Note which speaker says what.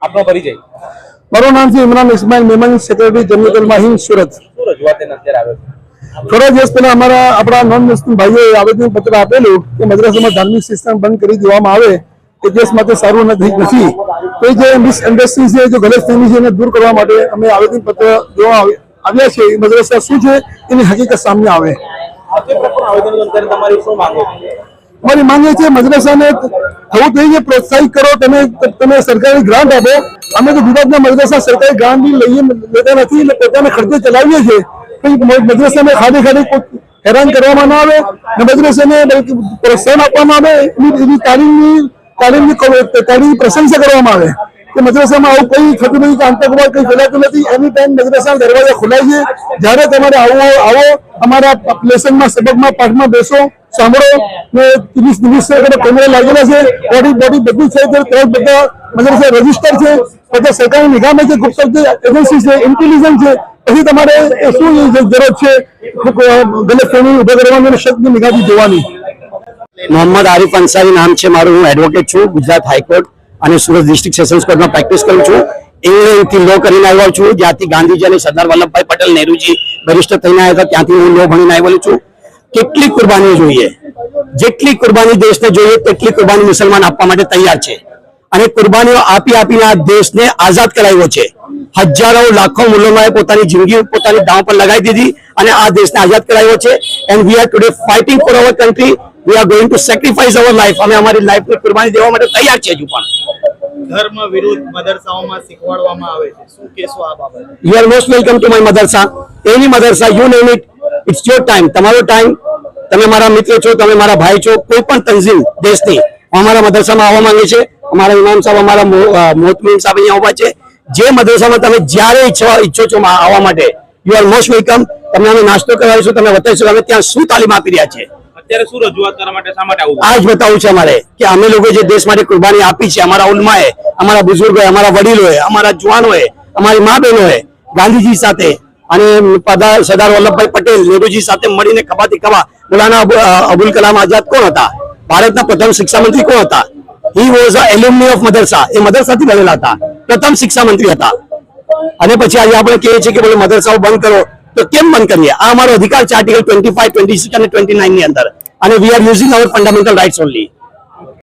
Speaker 1: આપનો પરિચય?
Speaker 2: મારું નામ છે ઇમરાન ઇસ્માઇલ મેમન, સેક્રેટરી જનરલ હિન્દ સુરત.
Speaker 1: શું રજૂઆત એને અત્યારે આવે છે?
Speaker 2: થોડા દિવસ પહેલા આપણા નોન મુસ્લિમ ભાઈઓએ આવેદન પત્ર આપેલું કે મદ્રાસામાં ધાર્મિક શિક્ષણ બંધ કરી દેવામાં આવે એ દેશ માટે સારું નથી. તો જે મિસઅન્ડરસ્ટેન્ડિંગ છે, જો ગલતફહેમી છે, એને દૂર કરવા માટે અમે આવેદન પત્ર દેવા આવ્યા છે. મદ્રાસા શું છે એની હકીકત સામે આવે. અમારી માંગ એ છે મદ્રાસાને થવું જોઈએ પ્રોત્સાહિત કરો. તમે સરકારી ગ્રાન્ટ આપો. અમે તો ગુજરાતના મદ્રાસા સરકારી ગ્રાન્ટ લેતા નથી એટલે પોતાને ખર્ચે ચલાવીએ છીએ. મદ્રાસાને ખાલી હેરાન કરવામાં ના આવે, મદ્રાસાને પ્રોત્સાહન આપવામાં આવે, એની તાલીમની પ્રશંસા કરવામાં આવે કે મદ્રાસામાં આવું કઈ થતું નથી, કે આતંકવાદ કઈ ફેલાતું નથી. એની ટાઈમ મદ્રાસા દરવાજા ખોલાય છે. જયારે તમારે આવો અમારા લેસનમાં સબકમાં પાઠમાં બેસો, સાંભળો. ને 30 કેમેરા લાગેલા છે, બોડી બધું છે. બધા મદ્રાસા રજીસ્ટર છે, બધા સરકારની નિગાહમાં છે, ગુપ્ત એજન્સી છે, ઇન્ટેલિજન્સ છે. પછી તમારે શું જરૂરત છે ગલતફહેમી ઉભા કરવાની અને શક્તિની નિગાહથી જોવાની?
Speaker 3: મોહમ્મદ આરિફ અંસારી નામ છે મારું. હું એડવોકેટ છું. ગુજરાત હાઈકોર્ટ અને સુરત ડિસ્ટ્રિક્ટ સેશન્સ કોર્ટમાં પ્રેક્ટિસ કરું છું. ઇંગ્લેન્ડથી લો કરીને આવ્યો છું, જ્યાંથી ગાંધીજી અને સરદાર વલ્લભભાઈ પટેલ નહેરુજી બેરિસ્ટર થઈને આવ્યા હતા, ત્યાંથી હું લો ભણીને આવેલો છું. કેટલી કુરબાની જોઈએ, જેટલી કુરબાની દેશને જોઈએ તેટલી કુરબાની મુસલમાન આપવા માટે તૈયાર છે. અને કુરબાનીઓ આપીને આ દેશને આઝાદ કરાવ્યો છે. હજારો લાખો મુસલમાનોએ પોતાની જિંદગી પોતાની દાવ પર લગાવી દીધી અને આ દેશને આઝાદ કરાવ્યો છે. And we are today fighting for our country. We are going to sacrifice our life. અમે અમારી લાઈફની કુરબાની દેવા માટે તૈયાર છે. હજુ પણ
Speaker 4: ધર્મ વિરુદ્ધ મદરસાઓમાં શીખવાડવામાં આવે છે, શું કહેશો આ બાબતે?
Speaker 3: You are most welcome to my મદરસા. એની મદરસા, you name it, it's your time, તમારો ટાઈમ. તમે મારા મિત્ર છો, તમે મારા ભાઈ છો. કોઈ પણ તંઝીમ દેશની અમારા મદરસામાં આવવા માંગે છે. અમારા ઇમામ સાહેબ, અમારા મોહતમીમ સાહેબ અહીંયા ઉભા છે. જે મદરસામાં તમે જ્યારે ઈચ્છો છો આવવા માટે, યુ આર મોસ્ટ વેલકમ. તમને અમે નાસ્તો કરાવીશું, તમે બતાવીશું અમે ત્યાં શું તાલીમ આપી રહ્યા છે.
Speaker 1: અત્યારે શું રજૂઆત કરવા માટે શા માટે આવું?
Speaker 3: આ જ બતાવવું છે અમારે કે અમે લોકો જે દેશ માટે કુરબાની આપી છે, અમારા ઉલમાએ, અમારા બુઝુર્ગોએ, અમારા વડીલોએ, અમારા જવાનોએ, અમારી મા બહેનોએ ગાંધીજી સાથે અને સરદાર વલ્લભભાઈ પટેલ નહેરુજી સાથે મળીને ખભાથી ખભા. મૌલાના અબુલ કલામ આઝાદ કોણ હતા? ભારતના પ્રથમ શિક્ષા મંત્રી કોણ હતા? He was a alumni of મદરસા. એ મદરસાથી બનેલા હતા, પ્રથમ શિક્ષા મંત્રી હતા. અને પછી આજે આપણે કહીએ છીએ કે બોલો મદરસાઓ બંધ કરો, તો કેમ બંધ કરીએ? આ અમારો અધિકાર છે આર્ટિકલ 25, 26 અને 29 ની અંદર. અને we are using our fundamental rights only.